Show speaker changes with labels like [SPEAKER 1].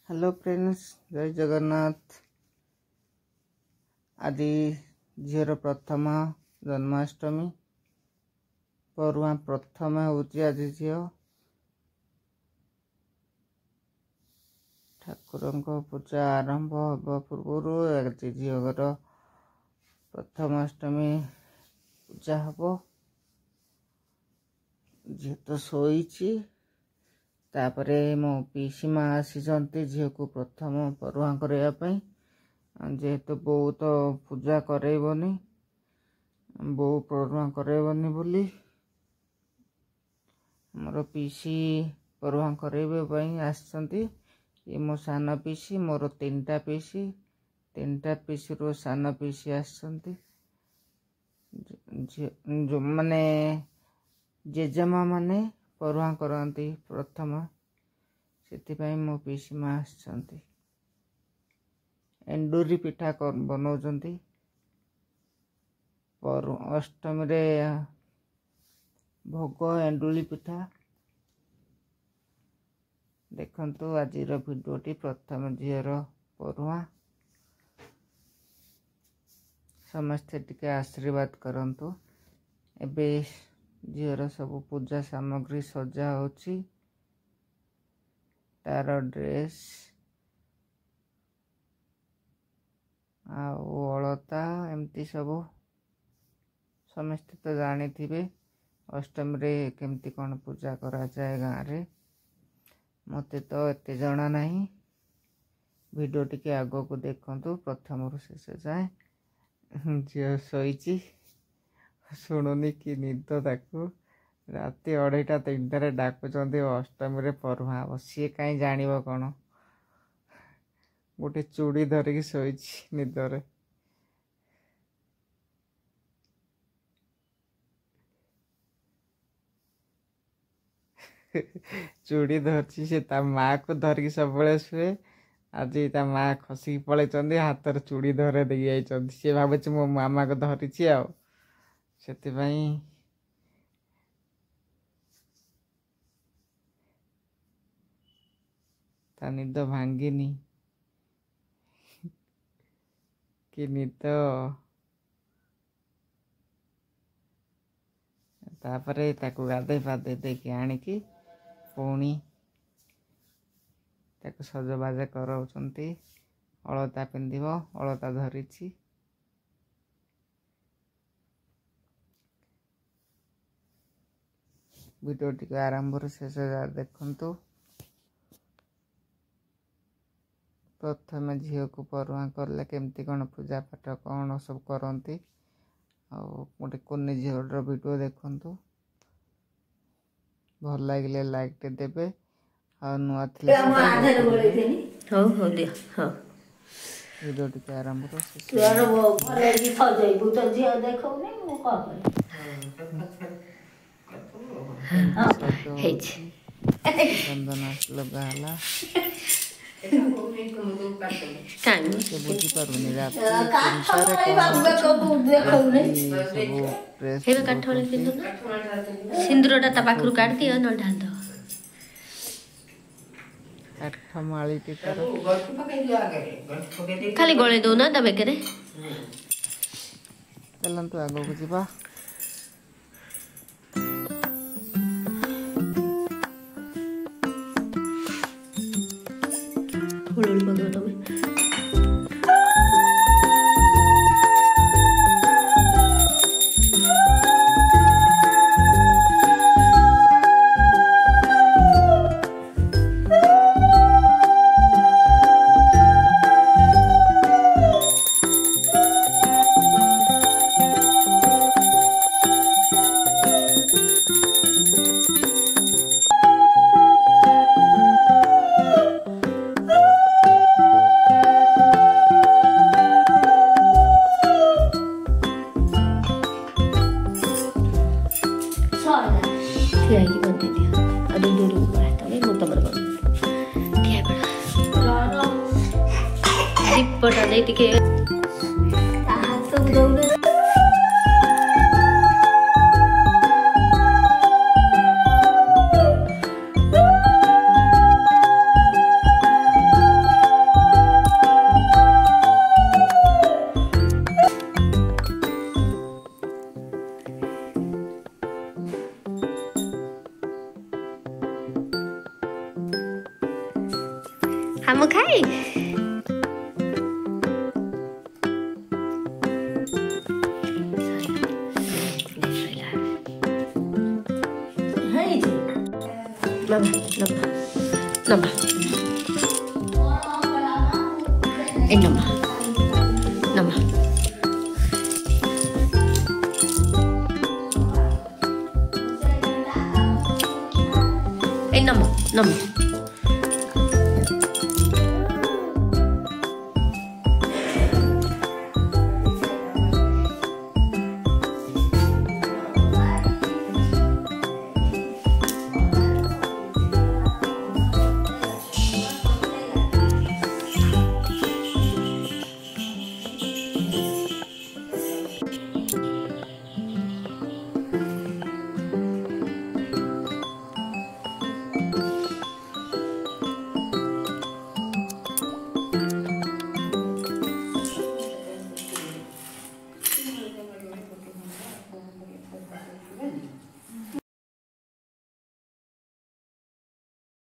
[SPEAKER 1] Hello friends, जय जगन्नाथ। आज झीर प्रथम जन्माष्टमी परुआ प्रथम होची। आज झी ठाकुर पूजा आरंभ हवा पूर्व आज झीर प्रथमाष्टमी पूजा हम। झी तो शोची तापरे मो पीसी माँ आसी झील को प्रथम परुआ करने जेहेतु बो तो पूजा करेबनी बो परुआ करेबनी बोली मोर पीसी परुआ करेबे आसछंती। ये मो सान पीसी, मोर तीनटा पीसी रो सान पीसी आसछंती। जो माने जेजेमा माने परुआ करती प्रथम से मो पीसी माँ आसछंती। एंडूरी पिठा बनाउछंती अष्टमी रे भोग एंडूरी पिठा। देखंतु आज भिडियोटी प्रथम झीर परुआ समस्ते टिके आशीर्वाद करंतु। एबे झीर सब पूजा सामग्री सजा होची, तार ड्रेस अलता एमती सब समस्ते तो जानी थे। अष्टमी रे केमती कौन पूजा करा जाए गाँव रे मते तो एते जना नहीं। वीडियो टिके आगो को देखंतु प्रथम रु शेष जाए। झील शोची शुणुनी कि निद ताकू राति 2:30-3टार डाकुचंती अष्टमी रे परुआ हम। सी कहीं जान कौन गोटे चूड़ी धरिकी शोची निदरे। चूड़ी धरची से ता माँ को धरिकी सब शुए। आज ता माँ खसिकी पलैं हाथ चूड़ी धरे दे सी भावे मो मामा को धरी से ता निद भांगिनी कि निद। तापरे ताकू गाधे पाधे देके आनिकी पुणी ताकू सजबाज कराउछंती। अलता पिंधिबो, अलता धरिछि। वीडियो टी आरंभ शेष देखंतु। प्रथम झील को परुआ करले केमती कौन पूजा पाठ कौन सब करती गोटे कुनी झील वीडियो देखंतु। भल लगे लाइक टे देबे और नुआ थिले वीडियो टी आरंभ चंदन लगाला बुझी पारुनी रात
[SPEAKER 2] सिंदूरटा ता पाखरु काट दियो न ढाल दो।
[SPEAKER 1] काठ माली टिकर
[SPEAKER 2] खाली गळे दो ना दबे करे।
[SPEAKER 1] चलंतु आगो को जीवा।
[SPEAKER 2] हुलुल बगो तमे दीपटा दे टिके हाथ दौड़ ହାମ ଖାଇ Nằm, nằm, nằm. Em nằm, nằm. Em nằm, nằm.